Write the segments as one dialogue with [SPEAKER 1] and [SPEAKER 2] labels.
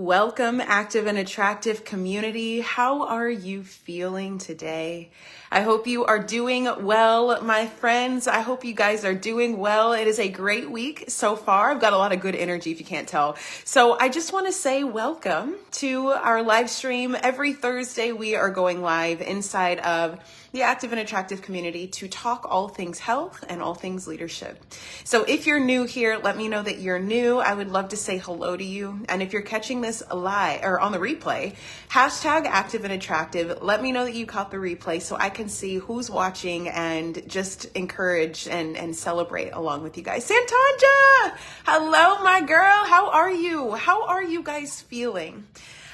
[SPEAKER 1] Welcome, active and attractive community. How are you feeling today? I hope you are doing well, my friends. I hope you guys are doing well. It is a great week so far. I've got a lot of good energy if you can't tell. So I just want to say welcome to our live stream. Every Thursday, we are going live inside of the active and attractive community to talk all things health and all things leadership. So if you're new here, let me know that you're new. I would love to say hello to you. And if you're catching this live or on the replay, hashtag active and attractive. Let me know that you caught the replay so I can see who's watching and just encourage and celebrate along with you guys. Santanja, hello, my girl. How are you? How are you guys feeling?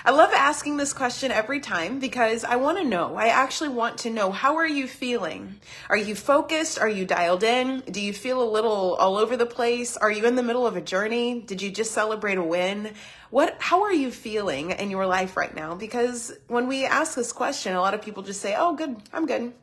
[SPEAKER 1] I love asking this question every time because I want to know. I actually want to know, how are you feeling? Are you focused? Are you dialed in? Do you feel a little all over the place? Are you in the middle of a journey? Did you just celebrate a win? How are you feeling in your life right now? Because when we ask this question, a lot of people just say, oh, good, I'm good.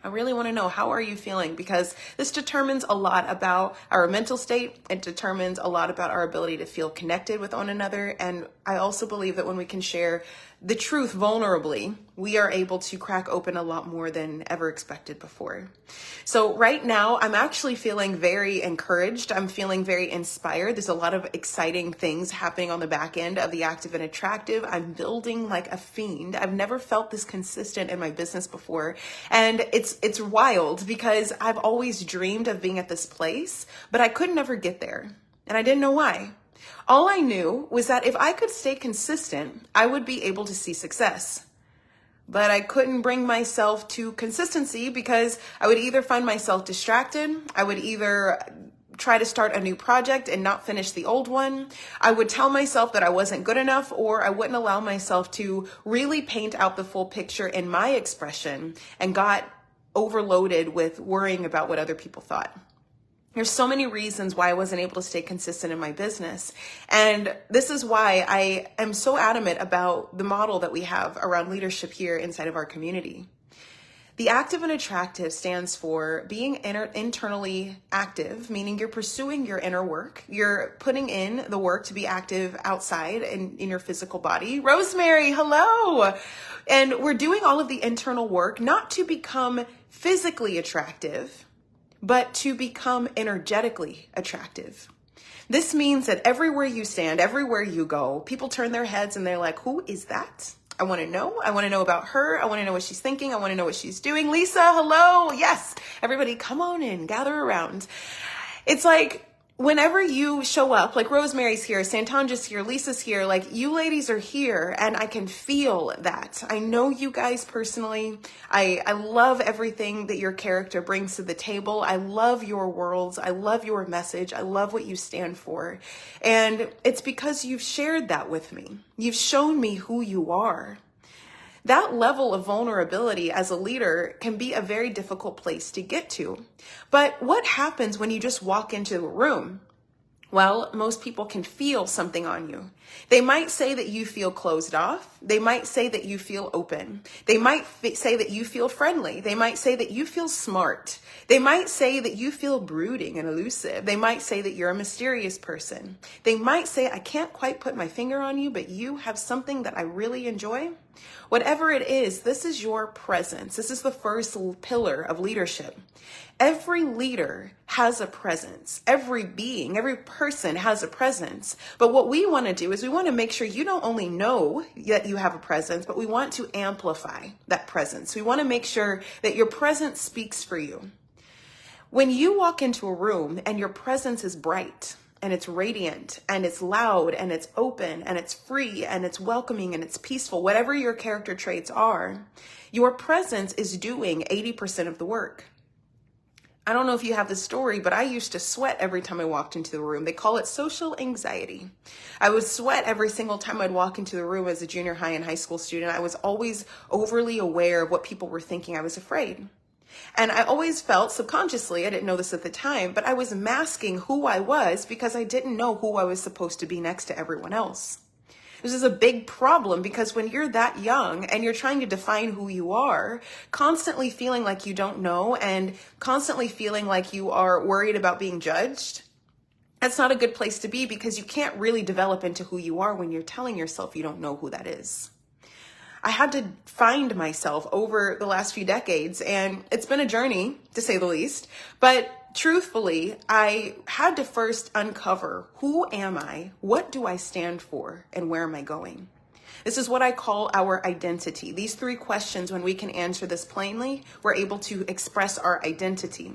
[SPEAKER 1] I really want to know, how are you feeling? Because this determines a lot about our mental state. It determines a lot about our ability to feel connected with one another. And I also believe that when we can share the truth vulnerably, we are able to crack open a lot more than ever expected before. So right now, I'm actually feeling very encouraged. I'm feeling very inspired. There's a lot of exciting things happening on the back end of the active and attractive. I'm building like a fiend. I've never felt this consistent in my business before. And it's wild because I've always dreamed of being at this place, but I could never get there. And I didn't know why. All I knew was that if I could stay consistent, I would be able to see success. But I couldn't bring myself to consistency because I would either find myself distracted, I would either try to start a new project and not finish the old one. I would tell myself that I wasn't good enough, or I wouldn't allow myself to really paint out the full picture in my expression and got overloaded with worrying about what other people thought. There's so many reasons why I wasn't able to stay consistent in my business. And this is why I am so adamant about the model that we have around leadership here inside of our community. The active and attractive stands for being internally active, meaning you're pursuing your inner work. You're putting in the work to be active outside and in your physical body. Rosemary, hello. And we're doing all of the internal work, not to become physically attractive, but to become energetically attractive. This means that everywhere you stand, everywhere you go, people turn their heads and they're like, who is that? I want to know. I want to know about her. I want to know what she's thinking. I want to know what she's doing. Lisa, hello. Yes. Everybody come on in, gather around. It's like, whenever you show up, like Rosemary's here, Santanja's here, Lisa's here, like you ladies are here and I can feel that. I know you guys personally. I love everything that your character brings to the table. I love your worlds. I love your message. I love what you stand for. And it's because you've shared that with me. You've shown me who you are. That level of vulnerability as a leader can be a very difficult place to get to. But what happens when you just walk into a room? Well, most people can feel something on you. They might say that you feel closed off. They might say that you feel open. They might say that you feel friendly. They might say that you feel smart. They might say that you feel brooding and elusive. They might say that you're a mysterious person. They might say, I can't quite put my finger on you, but you have something that I really enjoy. Whatever it is, this is your presence. This is the first pillar of leadership. Every leader has a presence. Every being, every person has a presence. But what we want to do is we want to make sure you don't only know that you have a presence, but we want to amplify that presence. We want to make sure that your presence speaks for you. When you walk into a room and your presence is bright, and it's radiant, and it's loud, and it's open, and it's free, and it's welcoming, and it's peaceful, whatever your character traits are, your presence is doing 80% of the work. I don't know if you have this story, but I used to sweat every time I walked into the room. They call it social anxiety. I would sweat every single time I'd walk into the room as a junior high and high school student. I was always overly aware of what people were thinking. I was afraid. And I always felt subconsciously, I didn't know this at the time, but I was masking who I was because I didn't know who I was supposed to be next to everyone else. This is a big problem because when you're that young and you're trying to define who you are, constantly feeling like you don't know and constantly feeling like you are worried about being judged, That's not a good place to be, because you can't really develop into who you are when you're telling yourself you don't know who that is. I had to find myself over the last few decades, and it's been a journey, to say the least. But truthfully, I had to first uncover, who am I? What do I stand for? And where am I going? This is what I call our identity. These three questions, when we can answer this plainly, we're able to express our identity.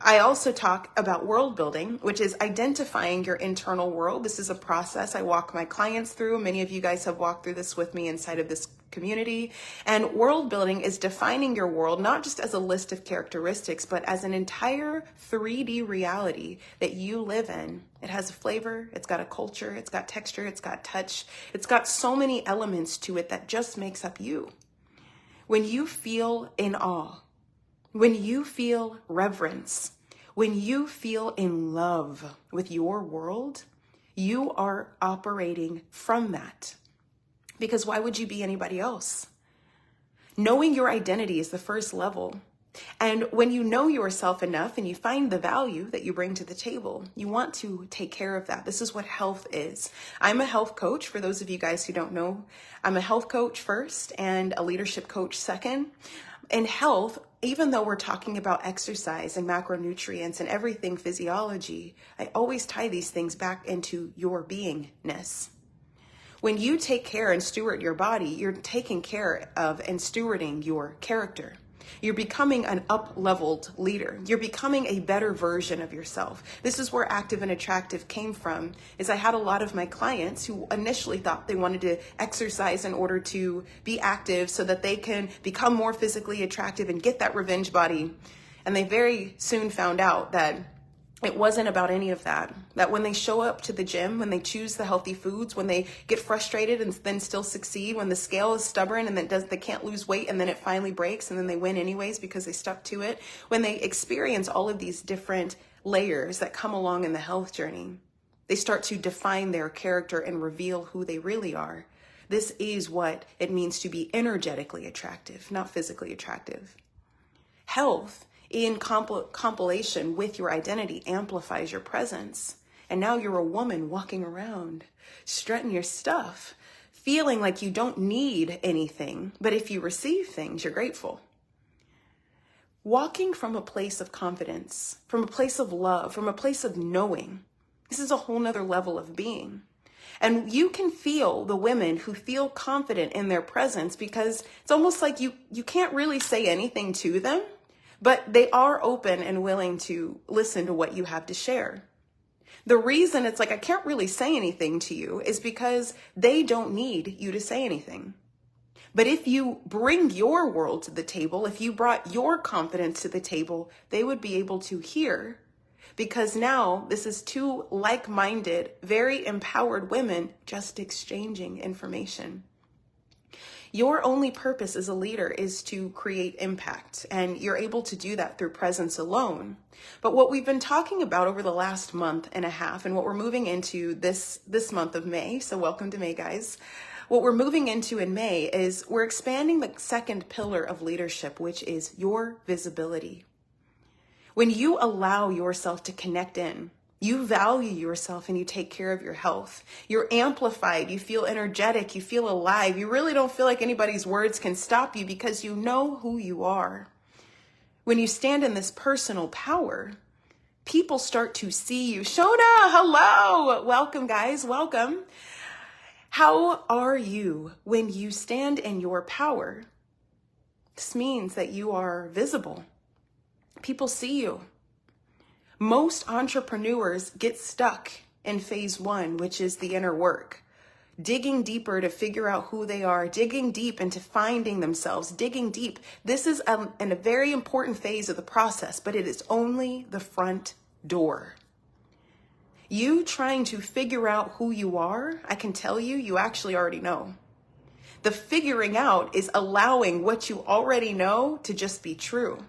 [SPEAKER 1] I also talk about world building, which is identifying your internal world. This is a process I walk my clients through. Many of you guys have walked through this with me inside of this community. And world building is defining your world, not just as a list of characteristics, but as an entire 3D reality that you live in. It has a flavor, it's got a culture, it's got texture, it's got touch. It's got so many elements to it that just makes up you. When you feel in awe, when you feel reverence, when you feel in love with your world, you are operating from that. Because why would you be anybody else? Knowing your identity is the first level. And when you know yourself enough and you find the value that you bring to the table, you want to take care of that. This is what health is. I'm a health coach. For those of you guys who don't know, I'm a health coach first and a leadership coach second. In health, even though we're talking about exercise and macronutrients and everything physiology, I always tie these things back into your beingness. When you take care and steward your body, you're taking care of and stewarding your character. You're becoming an up-leveled leader. You're becoming a better version of yourself. This is where active and attractive came from, is I had a lot of my clients who initially thought they wanted to exercise in order to be active so that they can become more physically attractive and get that revenge body. And they very soon found out that it wasn't about any of that. That when they show up to the gym, when they choose the healthy foods, when they get frustrated and then still succeed, when the scale is stubborn and then they can't lose weight and then it finally breaks and then they win anyways because they stuck to it, when they experience all of these different layers that come along in the health journey, they start to define their character and reveal who they really are. This is what it means to be energetically attractive, not physically attractive. Health in compilation with your identity amplifies your presence. And now you're a woman walking around, strutting your stuff, feeling like you don't need anything, but if you receive things, you're grateful. Walking from a place of confidence, from a place of love, from a place of knowing. This is a whole nother level of being. And you can feel the women who feel confident in their presence, because it's almost like you can't really say anything to them, but they are open and willing to listen to what you have to share. The reason it's like, I can't really say anything to you is because they don't need you to say anything. But if you bring your world to the table, if you brought your confidence to the table, they would be able to hear, because now this is two like-minded, very empowered women just exchanging information. Your only purpose as a leader is to create impact, and you're able to do that through presence alone. But what we've been talking about over the last month and a half, and what we're moving into this month of May, so welcome to May, guys. What we're moving into in May is we're expanding the second pillar of leadership, which is your visibility. When you allow yourself to connect in, you value yourself and you take care of your health. You're amplified, you feel energetic, you feel alive. You really don't feel like anybody's words can stop you because you know who you are. When you stand in this personal power, people start to see you. Shona, hello. Welcome, guys. Welcome. How are you when you stand in your power? This means that you are visible. People see you. Most entrepreneurs get stuck in phase one, which is the inner work. Digging deeper to figure out who they are, digging deep into finding themselves, digging deep. This is a very important phase of the process, but it is only the front door. You trying to figure out who you are, I can tell you, you actually already know. The figuring out is allowing what you already know to just be true.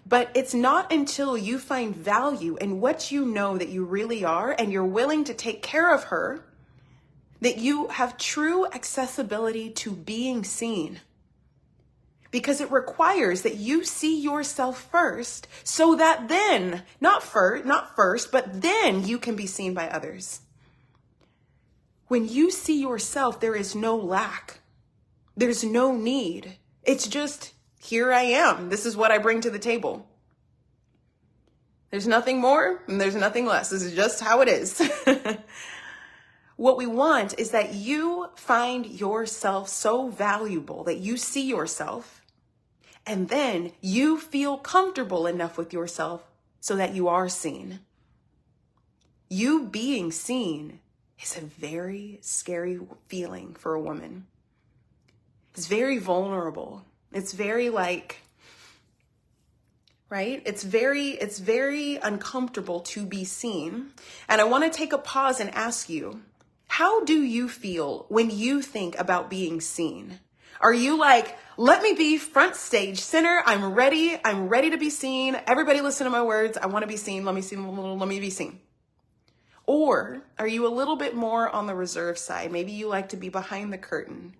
[SPEAKER 1] But it's not until you find value in what you know that you really are and you're willing to take care of her that you have true accessibility to being seen. because it requires that you see yourself first so that then, not first, but then you can be seen by others. When you see yourself, there is no lack. There's no need. It's just, here I am. This is what I bring to the table. There's nothing more and there's nothing less. This is just how it is. What we want is that you find yourself so valuable that you see yourself, and then you feel comfortable enough with yourself so that you are seen. You being seen is a very scary feeling for a woman. It's very vulnerable. It's very right? It's very uncomfortable to be seen. And I want to take a pause and ask you, how do you feel when you think about being seen? Are you like, let me be front stage center. I'm ready to be seen. Everybody listen to my words. I want to be seen. Let me be seen. Or are you a little bit more on the reserve side? Maybe you like to be behind the curtain.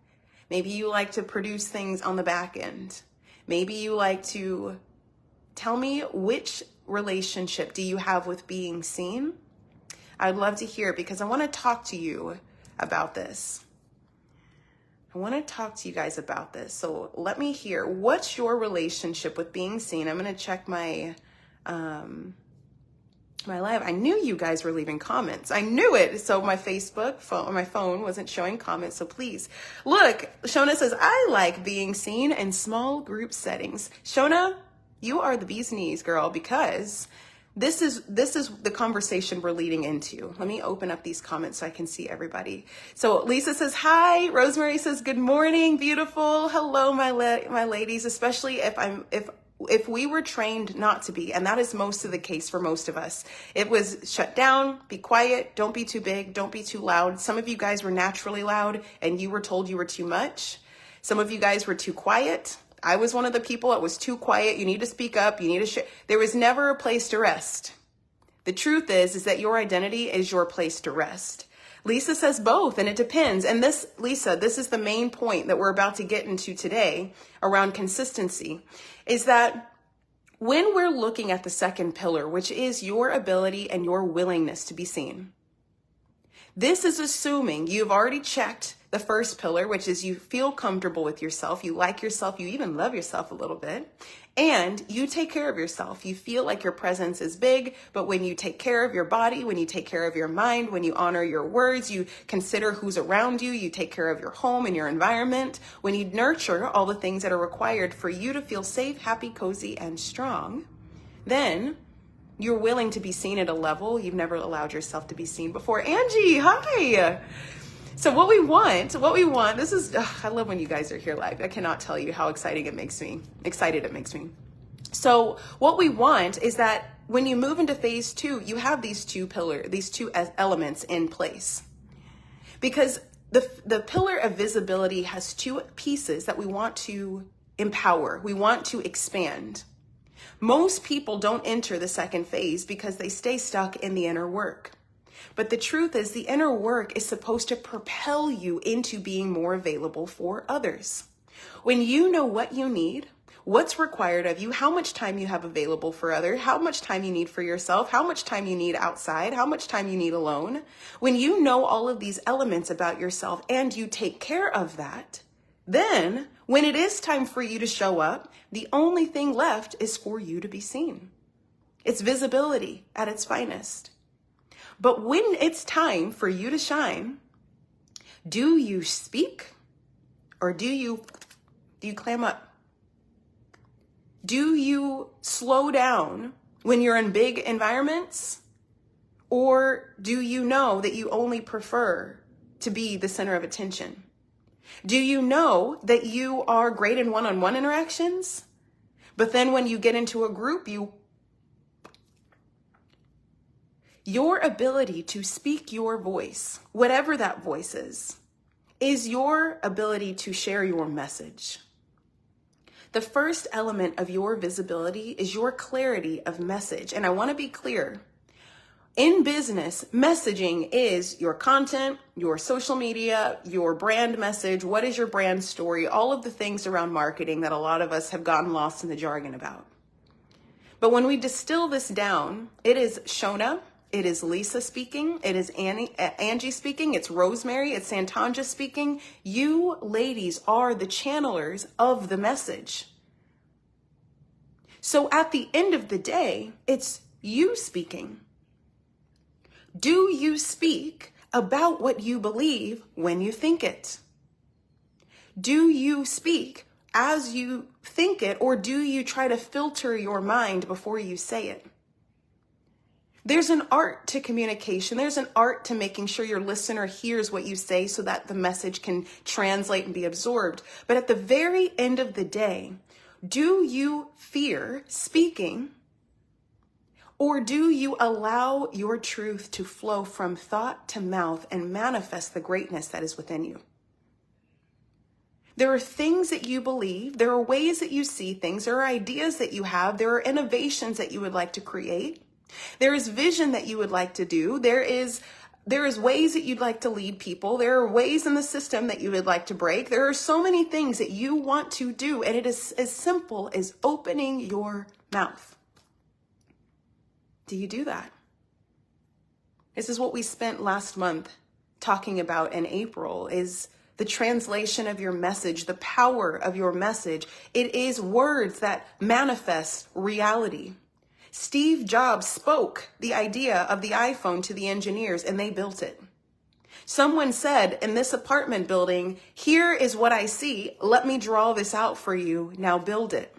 [SPEAKER 1] Maybe you like to produce things on the back end. Maybe you like to tell me, which relationship do you have with being seen? I'd love to hear, because I want to talk to you about this. I want to talk to you guys about this. So let me hear, what's your relationship with being seen? I'm going to check my live. I knew you guys were leaving comments. I knew it. So my my phone wasn't showing comments. So please look. Shona says, I like being seen in small group settings. Shona, you are the bee's knees, girl, because this is the conversation we're leading into. Let me open up these comments so I can see everybody. So Lisa says, hi. Rosemary says, good morning, beautiful. Hello, my ladies, especially if we were trained not to be, and that is most of the case for most of us. It was shut down, be quiet, don't be too big, don't be too loud. Some of you guys were naturally loud and you were told you were too much. Some of you guys were too quiet. I was one of the people that was too quiet. You need to speak up. You need to share. There was never a place to rest. The truth is that your identity is your place to rest. Lisa says both, and it depends. And this, Lisa, this is the main point that we're about to get into today around consistency, is that when we're looking at the second pillar, which is your ability and your willingness to be seen, this is assuming you've already checked the first pillar, which is you feel comfortable with yourself, you like yourself, you even love yourself a little bit, and you take care of yourself. You feel like your presence is big, but when you take care of your body, when you take care of your mind, when you honor your words, you consider who's around you, you take care of your home and your environment, when you nurture all the things that are required for you to feel safe, happy, cozy, and strong, then you're willing to be seen at a level you've never allowed yourself to be seen before. Angie, hi. So what we want, this is, I love when you guys are here live. I cannot tell you how excited it makes me. So what we want is that when you move into phase 2, you have these two elements in place. Because the pillar of visibility has two pieces that we want to empower. We want to expand. Most people don't enter the second phase because they stay stuck in the inner work. But the truth is, the inner work is supposed to propel you into being more available for others. When you know what you need, what's required of you, how much time you have available for others, how much time you need for yourself, how much time you need outside, how much time you need alone, when you know all of these elements about yourself and you take care of that, then when it is time for you to show up, the only thing left is for you to be seen. It's visibility at its finest. But when it's time for you to shine, do you speak or do you clam up? Do you slow down when you're in big environments? Or do you know that you only prefer to be the center of attention? Do you know that you are great in one-on-one interactions, but then when you get into a group, your ability to speak your voice, whatever that voice is your ability to share your message. The first element of your visibility is your clarity of message. And I want to be clear. In business, messaging is your content, your social media, your brand message. What is your brand story? All of the things around marketing that a lot of us have gotten lost in the jargon about. But when we distill this down, it is Shona, it is Lisa speaking, it is Angie speaking, it's Rosemary, it's Santanja speaking. You ladies are the channelers of the message. So at the end of the day, it's you speaking. Do you speak about what you believe when you think it? Do you speak as you think it, or do you try to filter your mind before you say it? There's an art to communication. There's an art to making sure your listener hears what you say so that the message can translate and be absorbed. But at the very end of the day, do you fear speaking, or do you allow your truth to flow from thought to mouth and manifest the greatness that is within you? There are things that you believe, there are ways that you see things, there are ideas that you have, there are innovations that you would like to create, there is vision that you would like to do, there is ways that you'd like to lead people, there are ways in the system that you would like to break, there are so many things that you want to do, and it is as simple as opening your mouth. Do you do that? This is what we spent last month talking about in April, is the translation of your message, the power of your message. It is words that manifest reality. Steve Jobs spoke the idea of the iPhone to the engineers and they built it. Someone said in this apartment building, here is what I see. Let me draw this out for you. Now build it.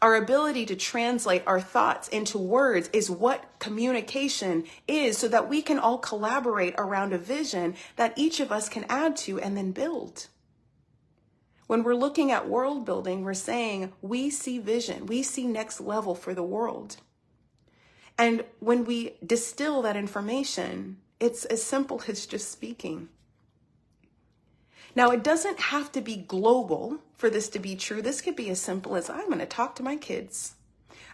[SPEAKER 1] Our ability to translate our thoughts into words is what communication is, so that we can all collaborate around a vision that each of us can add to and then build. When we're looking at world building, we're saying we see vision, we see next level for the world. And when we distill that information, it's as simple as just speaking. Now, it doesn't have to be global for this to be true. This could be as simple as I'm going to talk to my kids.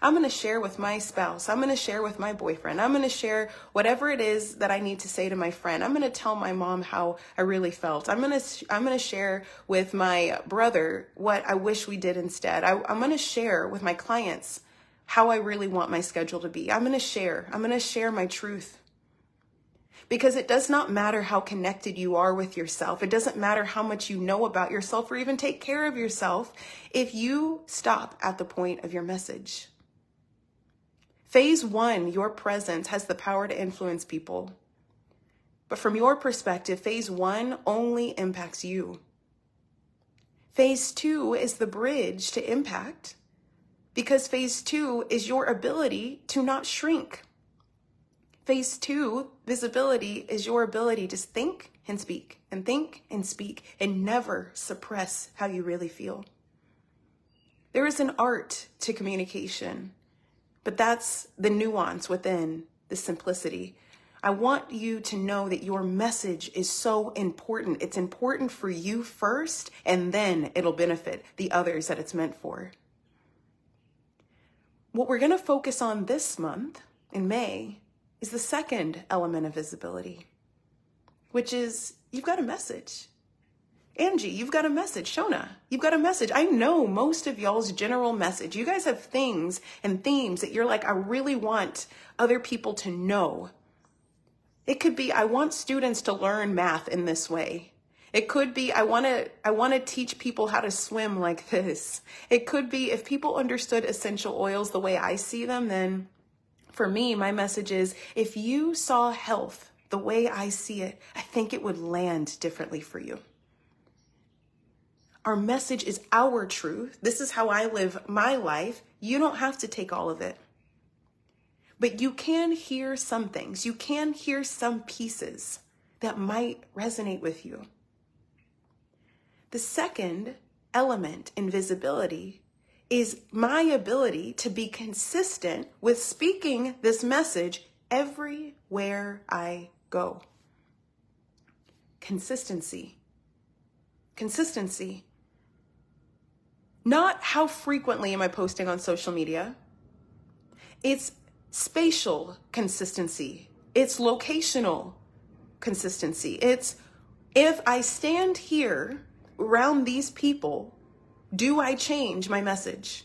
[SPEAKER 1] I'm going to share with my spouse. I'm going to share with my boyfriend. I'm going to share whatever it is that I need to say to my friend. I'm going to tell my mom how I really felt. I'm going to share with my brother what I wish we did instead. I'm going to share with my clients how I really want my schedule to be. I'm going to share my truth. Because it does not matter how connected you are with yourself. It doesn't matter how much you know about yourself or even take care of yourself if you stop at the point of your message. Phase 1, your presence has the power to influence people. But from your perspective, phase 1 only impacts you. Phase 2 is the bridge to impact, because phase 2 is your ability to not shrink. Phase 2, visibility, is your ability to think and speak and never suppress how you really feel. There is an art to communication, but that's the nuance within the simplicity. I want you to know that your message is so important. It's important for you first, and then it'll benefit the others that it's meant for. What we're going to focus on this month in May is the second element of visibility, which is you've got a message. Angie, you've got a message. Shona, you've got a message. I know most of y'all's general message. You guys have things and themes that you're like, I really want other people to know. It could be, I want students to learn math in this way. It could be, I want to teach people how to swim like this. It could be, if people understood essential oils the way I see them, then for me, my message is, if you saw health the way I see it, I think it would land differently for you. Our message is our truth. This is how I live my life. You don't have to take all of it. But you can hear some things. You can hear some pieces that might resonate with you. The second element in visibility is my ability to be consistent with speaking this message everywhere I go. Consistency. Consistency. Not how frequently am I posting on social media. It's spatial consistency. It's locational consistency. It's if I stand here around these people, do I change my message?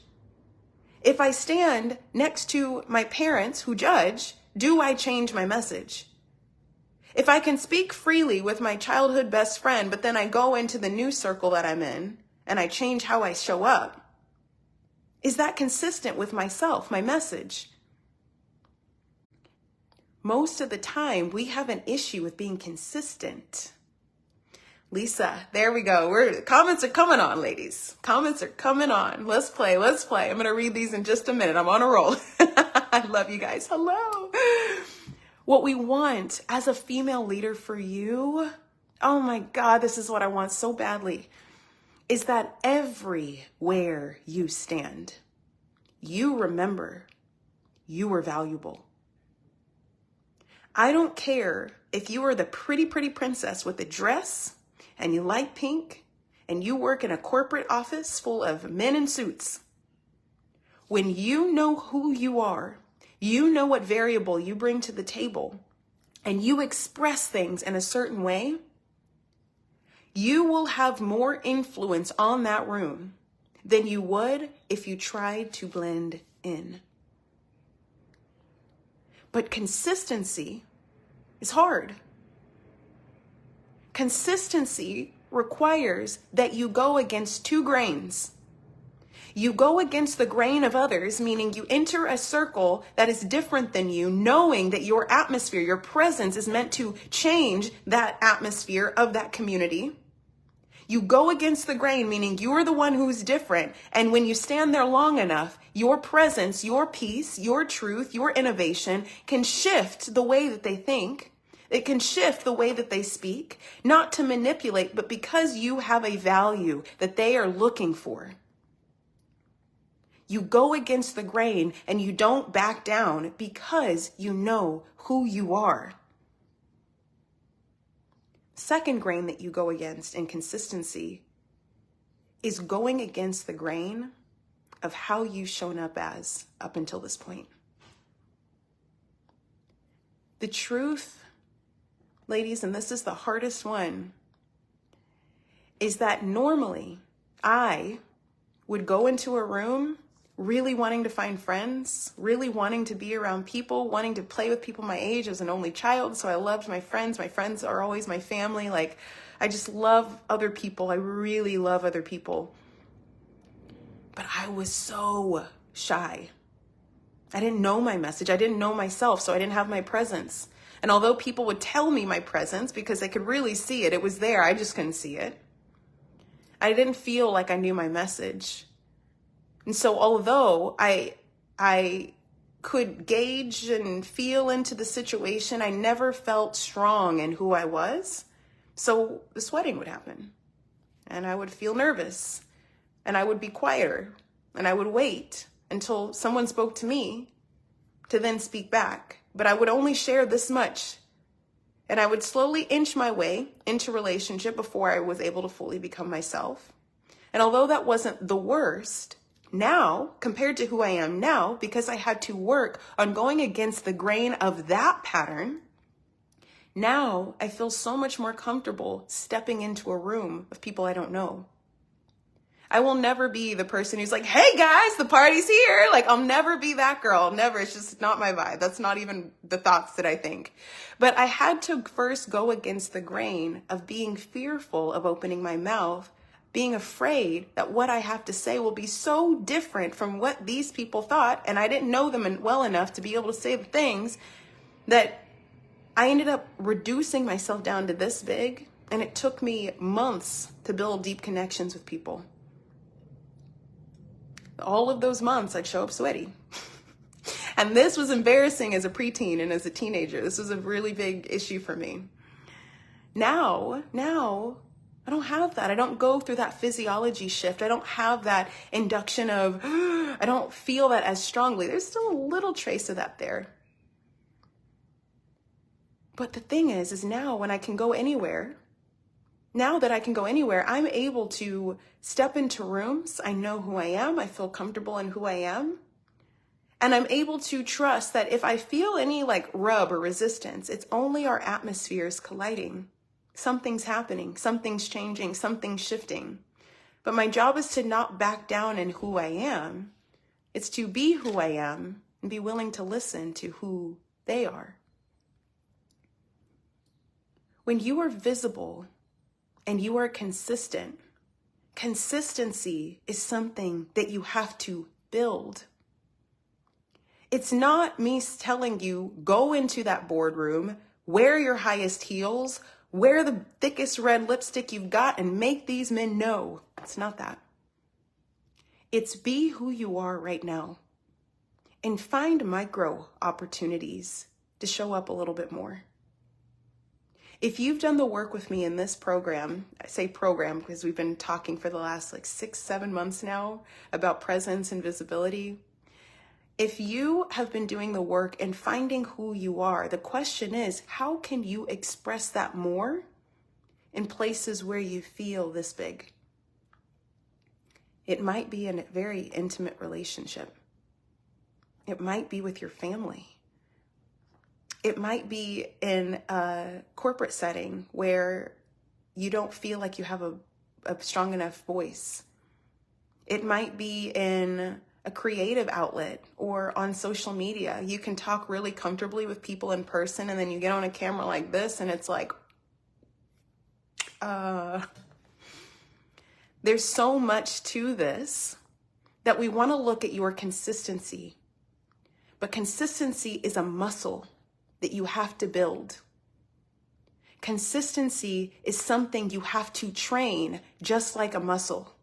[SPEAKER 1] If I stand next to my parents who judge, do I change my message? If I can speak freely with my childhood best friend, but then I go into the new circle that I'm in and I change how I show up, is that consistent with myself, my message? Most of the time, we have an issue with being consistent. Lisa, there we go. Comments are coming on, ladies. Comments are coming on. Let's play. I'm going to read these in just a minute. I'm on a roll. I love you guys. Hello. What we want as a female leader for you, oh my God, this is what I want so badly, is that everywhere you stand, you remember you are valuable. I don't care if you are the pretty princess with a dress and you like pink and you work in a corporate office full of men in suits. When you know who you are, you know what variable you bring to the table, and you express things in a certain way, you will have more influence on that room than you would if you tried to blend in. But consistency is hard. Consistency requires that you go against two grains. You go against the grain of others, meaning you enter a circle that is different than you, knowing that your atmosphere, your presence is meant to change that atmosphere of that community. You go against the grain, meaning you are the one who's different. And when you stand there long enough, your presence, your peace, your truth, your innovation can shift the way that they think. It can shift the way that they speak, not to manipulate, but because you have a value that they are looking for. You go against the grain and you don't back down because you know who you are. Second grain that you go against in consistency is going against the grain of how you've shown up as up until this point. The truth, ladies, and this is the hardest one, is that normally I would go into a room really wanting to find friends, really wanting to be around people, wanting to play with people my age as an only child. So I loved my friends. My friends are always my family. Like, I just love other people. I really love other people. But I was so shy. I didn't know my message. I didn't know myself, so I didn't have my presence. And although people would tell me my presence because they could really see it, it was there. I just couldn't see it. I didn't feel like I knew my message. And so although I could gauge and feel into the situation, I never felt strong in who I was. So the sweating would happen and I would feel nervous and I would be quieter and I would wait until someone spoke to me to then speak back. But I would only share this much and I would slowly inch my way into relationship before I was able to fully become myself. And although that wasn't the worst, now, compared to who I am now, because I had to work on going against the grain of that pattern, now I feel so much more comfortable stepping into a room of people I don't know. I will never be the person who's like, hey guys, the party's here. Like, I'll never be that girl. Never. It's just not my vibe. That's not even the thoughts that I think. But I had to first go against the grain of being fearful of opening my mouth, being afraid that what I have to say will be so different from what these people thought. And I didn't know them well enough to be able to say the things that I ended up reducing myself down to this big. And it took me months to build deep connections with people. All of those months I'd show up sweaty. And this was embarrassing as a preteen and as a teenager. This was a really big issue for me. Now, I don't have that. I don't go through that physiology shift. I don't have that induction of, I don't feel that as strongly. There's still a little trace of that there. But the thing is now when I can go anywhere, now that I can go anywhere, I'm able to step into rooms. I know who I am. I feel comfortable in who I am. And I'm able to trust that if I feel any like rub or resistance, it's only our atmospheres colliding. Something's happening, something's changing, something's shifting. But my job is to not back down in who I am. It's to be who I am and be willing to listen to who they are. When you are visible and you are consistent, consistency is something that you have to build. It's not me telling you, go into that boardroom, wear your highest heels, wear the thickest red lipstick you've got, and make these men know. It's not that. It's be who you are right now and find micro opportunities to show up a little bit more. If you've done the work with me in this program, I say program because we've been talking for the last 6-7 months now about presence and visibility. If you have been doing the work and finding who you are, the question is, how can you express that more in places where you feel this big? It might be in a very intimate relationship. It might be with your family. It might be in a corporate setting where you don't feel like you have a strong enough voice. It might be in a creative outlet or on social media. You can talk really comfortably with people in person, and then you get on a camera like this and it's like, there's so much to this that we want to look at your consistency. But consistency is a muscle that you have to build. Consistency is something you have to train just like a muscle.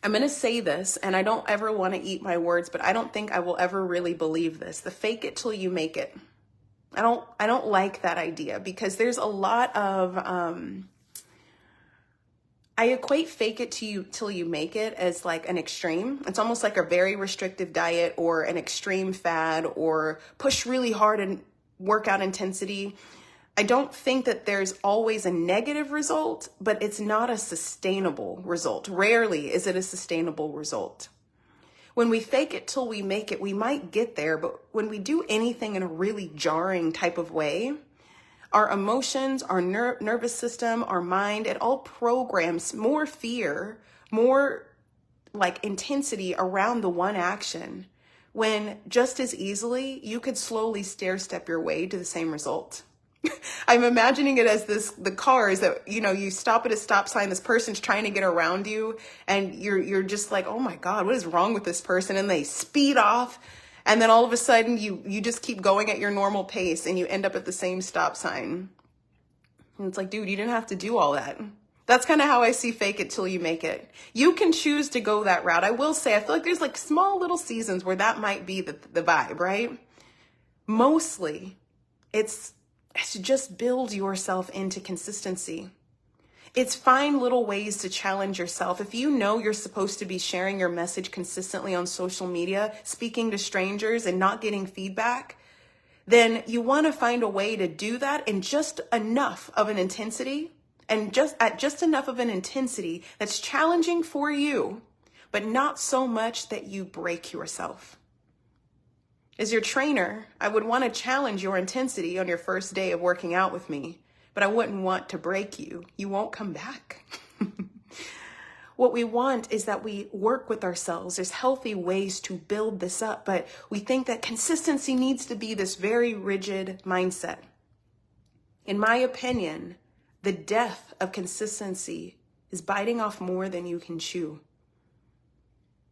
[SPEAKER 1] I'm going to say this, and I don't ever want to eat my words, but I don't think I will ever really believe this. The fake it till you make it. I don't like that idea because there's a lot of, I equate fake it till you make it as like an extreme. It's almost like a very restrictive diet or an extreme fad or push really hard and workout intensity. I don't think that there's always a negative result, but it's not a sustainable result. Rarely is it a sustainable result. When we fake it till we make it, we might get there, but when we do anything in a really jarring type of way, our emotions, our nervous system, our mind, it all programs more fear, more like intensity around the one action, when just as easily you could slowly stair-step your way to the same result. I'm imagining it as the cars that, you stop at a stop sign, this person's trying to get around you, and you're just like, oh my God, what is wrong with this person? And they speed off. And then all of a sudden you just keep going at your normal pace and you end up at the same stop sign. And it's like, dude, you didn't have to do all that. That's kind of how I see fake it till you make it. You can choose to go that route. I will say, I feel like there's like small little seasons where that might be the vibe, right? Mostly it's to just build yourself into consistency. It's find little ways to challenge yourself. If you know you're supposed to be sharing your message consistently on social media, speaking to strangers and not getting feedback, then you want to find a way to do that in just enough of an intensity and just enough of an intensity that's challenging for you, but not so much that you break yourself. As your trainer, I would want to challenge your intensity on your first day of working out with me, but I wouldn't want to break you. You won't come back. What we want is that we work with ourselves. There's healthy ways to build this up, but we think that consistency needs to be this very rigid mindset. In my opinion, the death of consistency is biting off more than you can chew.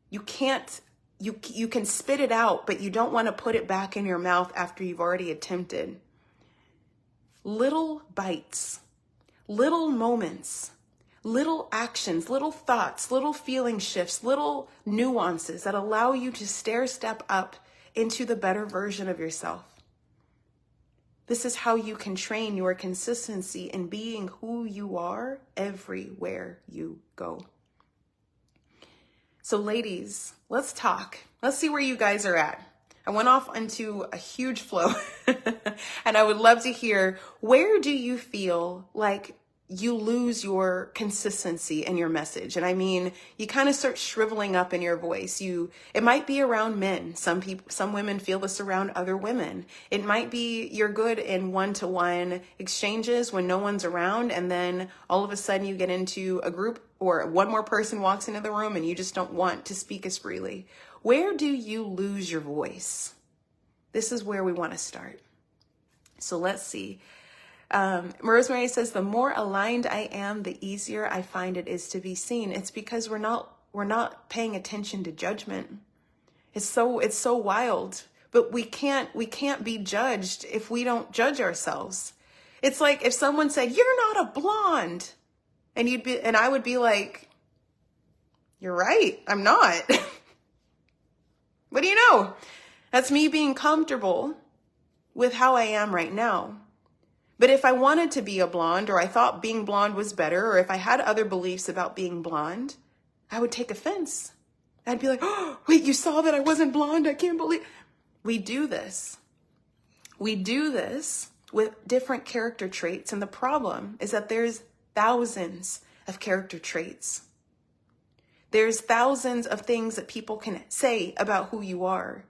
[SPEAKER 1] You can spit it out, but you don't want to put it back in your mouth after you've already attempted. Little bites, little moments, little actions, little thoughts, little feeling shifts, little nuances that allow you to stair-step up into the better version of yourself. This is how you can train your consistency in being who you are everywhere you go. So ladies, let's talk. Let's see where you guys are at. I went off into a huge flow and I would love to hear, where do you feel like you lose your consistency in your message. And I mean, you kind of start shriveling up in your voice. It might be around men. Some women feel this around other women. It might be you're good in one-to-one exchanges when no one's around. And then all of a sudden you get into a group or one more person walks into the room and you just don't want to speak as freely. Where do you lose your voice? This is where we want to start. So let's see. Rosemary says, the more aligned I am, the easier I find it is to be seen. It's because we're not paying attention to judgment. It's so wild, but we can't be judged if we don't judge ourselves. It's like if someone said, you're not a blonde, and I would be like, you're right, I'm not. What do you know? That's me being comfortable with how I am right now. But if I wanted to be a blonde, or I thought being blonde was better, or if I had other beliefs about being blonde, I would take offense. I'd be like, oh, wait, you saw that I wasn't blonde? I can't believe. We do this. We do this with different character traits. And the problem is that there's thousands of character traits. There's thousands of things that people can say about who you are.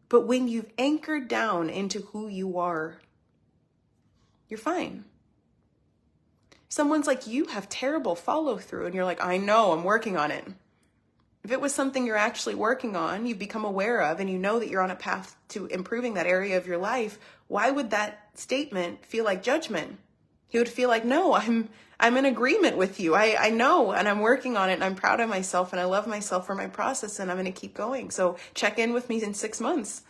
[SPEAKER 1] But when you've anchored down into who you are, you're fine. Someone's like, you have terrible follow through. And you're like, I know, I'm working on it. If it was something you're actually working on, you've become aware of, and you know that you're on a path to improving that area of your life, why would that statement feel like judgment? He would feel like, no, I'm in agreement with you. I know, and I'm working on it, and I'm proud of myself, and I love myself for my process, and I'm going to keep going. So check in with me in 6 months.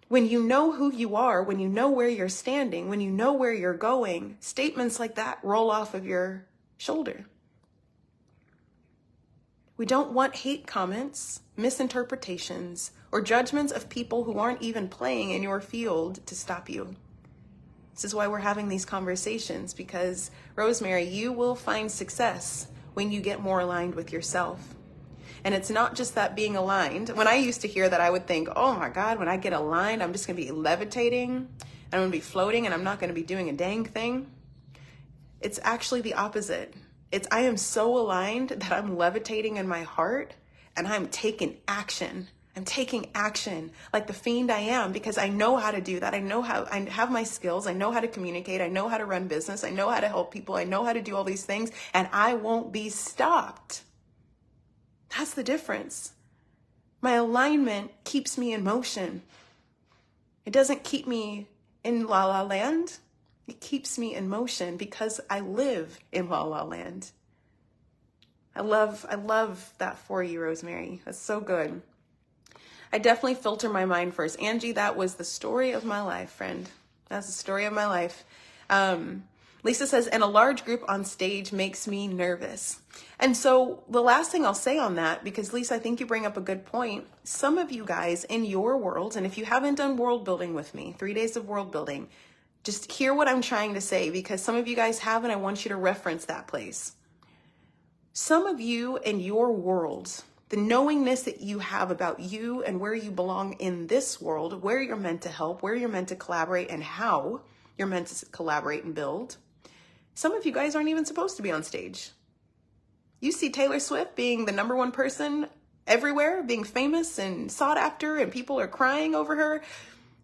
[SPEAKER 1] When you know who you are, when you know where you're standing, when you know where you're going, statements like that roll off of your shoulder. We don't want hate comments, misinterpretations, or judgments of people who aren't even playing in your field to stop you. This is why we're having these conversations, because Rosemary, you will find success when you get more aligned with yourself. And it's not just that being aligned. When I used to hear that, I would think, oh my God, when I get aligned, I'm just going to be levitating, and I'm going to be floating, and I'm not going to be doing a dang thing. It's actually the opposite. I am so aligned that I'm levitating in my heart, and I'm taking action. I'm taking action like the fiend I am, because I know how to do that. I have my skills. I know how to communicate. I know how to run business. I know how to help people. I know how to do all these things, and I won't be stopped. That's the difference. My alignment keeps me in motion. It doesn't keep me in la la land. It keeps me in motion because I live in la la land. I love that for you, Rosemary. That's so good. I definitely filter my mind first. Angie, that was the story of my life, friend. That's the story of my life. Lisa says, and a large group on stage makes me nervous. And so the last thing I'll say on that, because Lisa, I think you bring up a good point. Some of you guys in your world, and if you haven't done world building with me, 3 days of world building, just hear what I'm trying to say, because some of you guys haven't. I want you to reference that place. Some of you in your world, the knowingness that you have about you and where you belong in this world, where you're meant to help, where you're meant to collaborate, and how you're meant to collaborate and build. Some of you guys aren't even supposed to be on stage. You see Taylor Swift being the #1 person everywhere, being famous and sought after, and people are crying over her.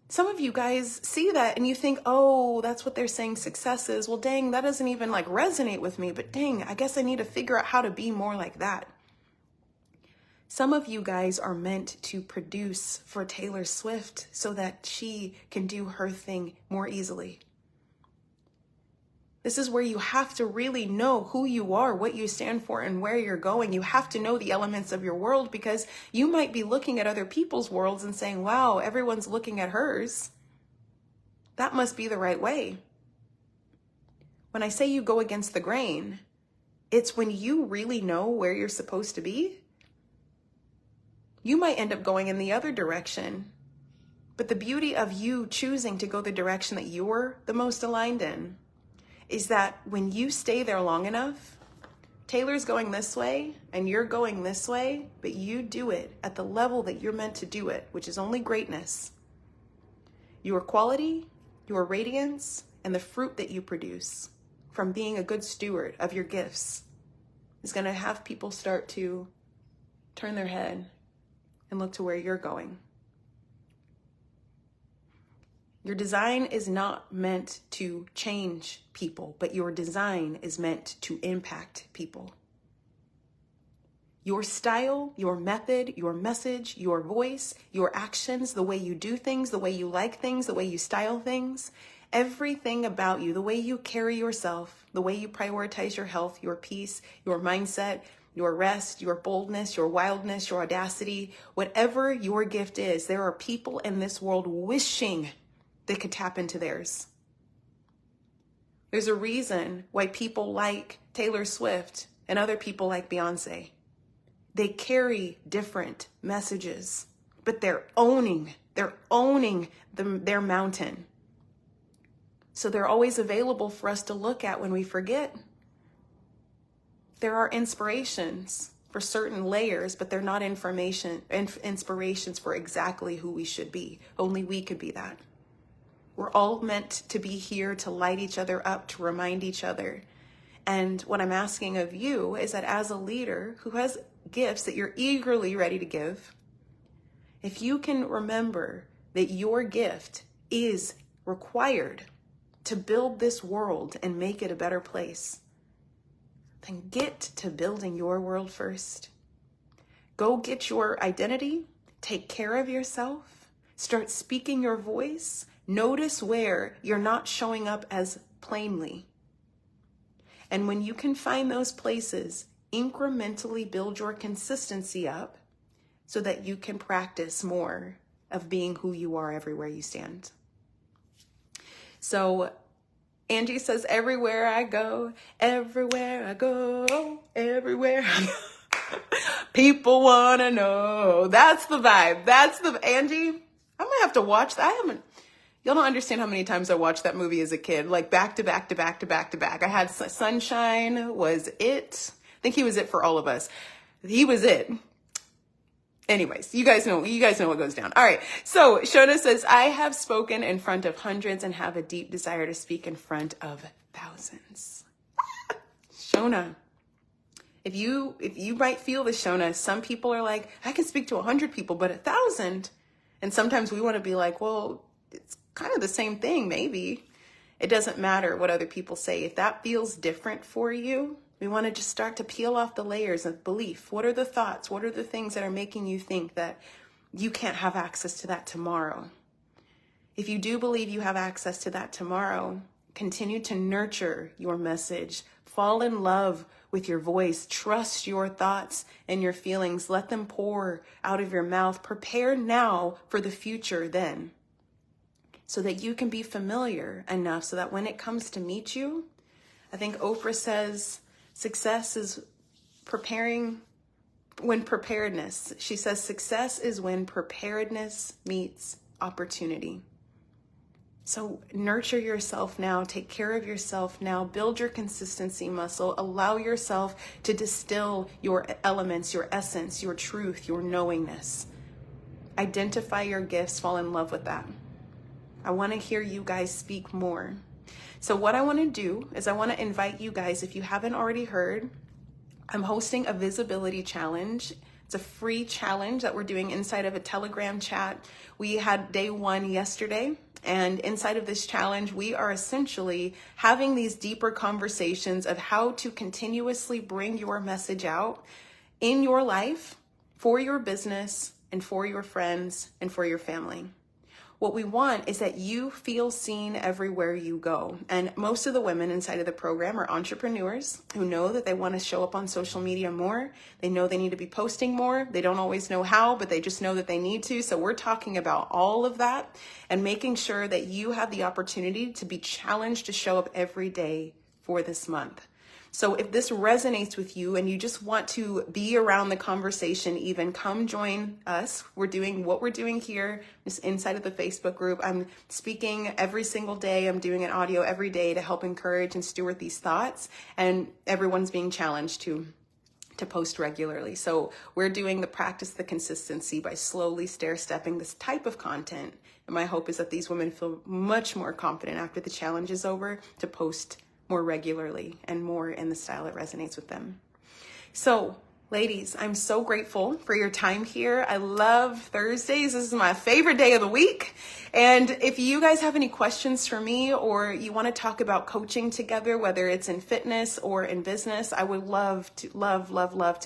[SPEAKER 1] Some of you guys see that and you think, oh, that's what they're saying success is. Well, dang, that doesn't even resonate with me, but dang, I guess I need to figure out how to be more like that. Some of you guys are meant to produce for Taylor Swift so that she can do her thing more easily. This is where you have to really know who you are, what you stand for, and where you're going. You have to know the elements of your world, because you might be looking at other people's worlds and saying, wow, everyone's looking at hers. That must be the right way. When I say you go against the grain, it's when you really know where you're supposed to be. You might end up going in the other direction. But the beauty of you choosing to go the direction that you're the most aligned in is that when you stay there long enough, Taylor's going this way and you're going this way, but you do it at the level that you're meant to do it, which is only greatness. Your quality, your radiance, and the fruit that you produce from being a good steward of your gifts is going to have people start to turn their head and look to where you're going. Your design is not meant to change people, but your design is meant to impact people. Your style, your method, your message, your voice, your actions, the way you do things, the way you like things, the way you style things, everything about you, the way you carry yourself, the way you prioritize your health, your peace, your mindset, your rest, your boldness, your wildness, your audacity, whatever your gift is, there are people in this world wishing they could tap into theirs. There's a reason why people like Taylor Swift and other people like Beyonce. They carry different messages, but they're owning their mountain. So they're always available for us to look at when we forget. There are inspirations for certain layers, but they're not inspirations for exactly who we should be. Only we could be that. We're all meant to be here to light each other up, to remind each other. And what I'm asking of you is that as a leader who has gifts that you're eagerly ready to give, if you can remember that your gift is required to build this world and make it a better place, then get to building your world first. Go get your identity, take care of yourself, start speaking your voice. Notice where you're not showing up as plainly. And when you can find those places, incrementally build your consistency up so that you can practice more of being who you are everywhere you stand. So Angie says, everywhere I go, everywhere I go, everywhere I go. People want to know. That's the vibe. Angie, I might have to watch that. Y'all don't understand how many times I watched that movie as a kid, like back to back to back to back to back. I had Sunshine was it. I think he was it for all of us. He was it. Anyways, you guys know what goes down. All right. So Shona says, I have spoken in front of hundreds and have a deep desire to speak in front of thousands. Shona, if you might feel this, Shona, some people are like, I can speak to 100 people, but 1,000. And sometimes we want to be like, well, it's kind of the same thing, maybe. It doesn't matter what other people say. If that feels different for you, we want to just start to peel off the layers of belief. What are the thoughts? What are the things that are making you think that you can't have access to that tomorrow? If you do believe you have access to that tomorrow, continue to nurture your message. Fall in love with your voice. Trust your thoughts and your feelings. Let them pour out of your mouth. Prepare now for the future then, so that you can be familiar enough so that when it comes to meet you, I think Oprah says success is preparedness. She says success is when preparedness meets opportunity. So nurture yourself now, take care of yourself now, build your consistency muscle, allow yourself to distill your elements, your essence, your truth, your knowingness. Identify your gifts, fall in love with that. I want to hear you guys speak more. So what I want to do is I want to invite you guys, if you haven't already heard, I'm hosting a visibility challenge. It's a free challenge that we're doing inside of a Telegram chat. We had day 1 yesterday, and inside of this challenge, we are essentially having these deeper conversations of how to continuously bring your message out in your life, for your business, and for your friends, and for your family. What we want is that you feel seen everywhere you go. And most of the women inside of the program are entrepreneurs who know that they want to show up on social media more. They know they need to be posting more. They don't always know how, but they just know that they need to. So we're talking about all of that and making sure that you have the opportunity to be challenged to show up every day for this month. So if this resonates with you and you just want to be around the conversation, even come join us. We're doing what we're doing here just inside of the Facebook group. I'm speaking every single day. I'm doing an audio every day to help encourage and steward these thoughts. And everyone's being challenged to post regularly. So we're doing the practice, the consistency by slowly stair-stepping this type of content And my hope is that these women feel much more confident after the challenge is over to post more regularly and more in the style that resonates with them. So, ladies, I'm so grateful for your time here. I love Thursdays. This is my favorite day of the week. And if you guys have any questions for me, or you want to talk about coaching together, whether it's in fitness or in business, I would love to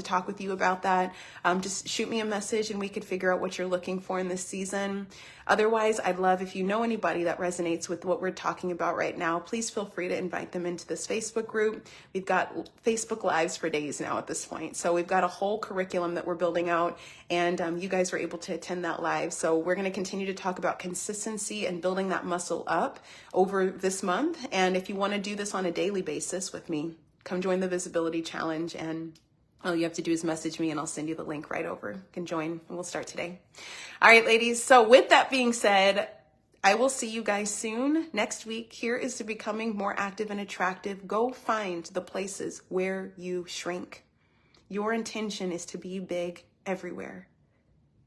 [SPEAKER 1] talk with you about that. Just shoot me a message and we could figure out what you're looking for in this season. Otherwise, I'd love if you know anybody that resonates with what we're talking about right now, please feel free to invite them into this Facebook group. We've got Facebook Lives for days now at this point. So we've got a whole curriculum that we're building out, and you guys were able to attend that live. So we're going to continue to talk about consistency and building that muscle up over this month. And if you want to do this on a daily basis with me, come join the Visibility Challenge, and all you have to do is message me and I'll send you the link right over. You can join and we'll start today. All right, ladies. So with that being said, I will see you guys soon. Next week, here is to becoming more active and attractive. Go find the places where you shrink. Your intention is to be big everywhere.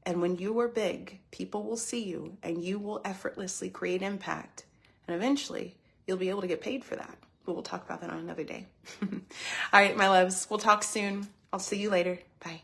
[SPEAKER 1] And when you are big, people will see you and you will effortlessly create impact. And eventually, you'll be able to get paid for that. But we'll talk about that on another day. All right, my loves, we'll talk soon. I'll see you later. Bye.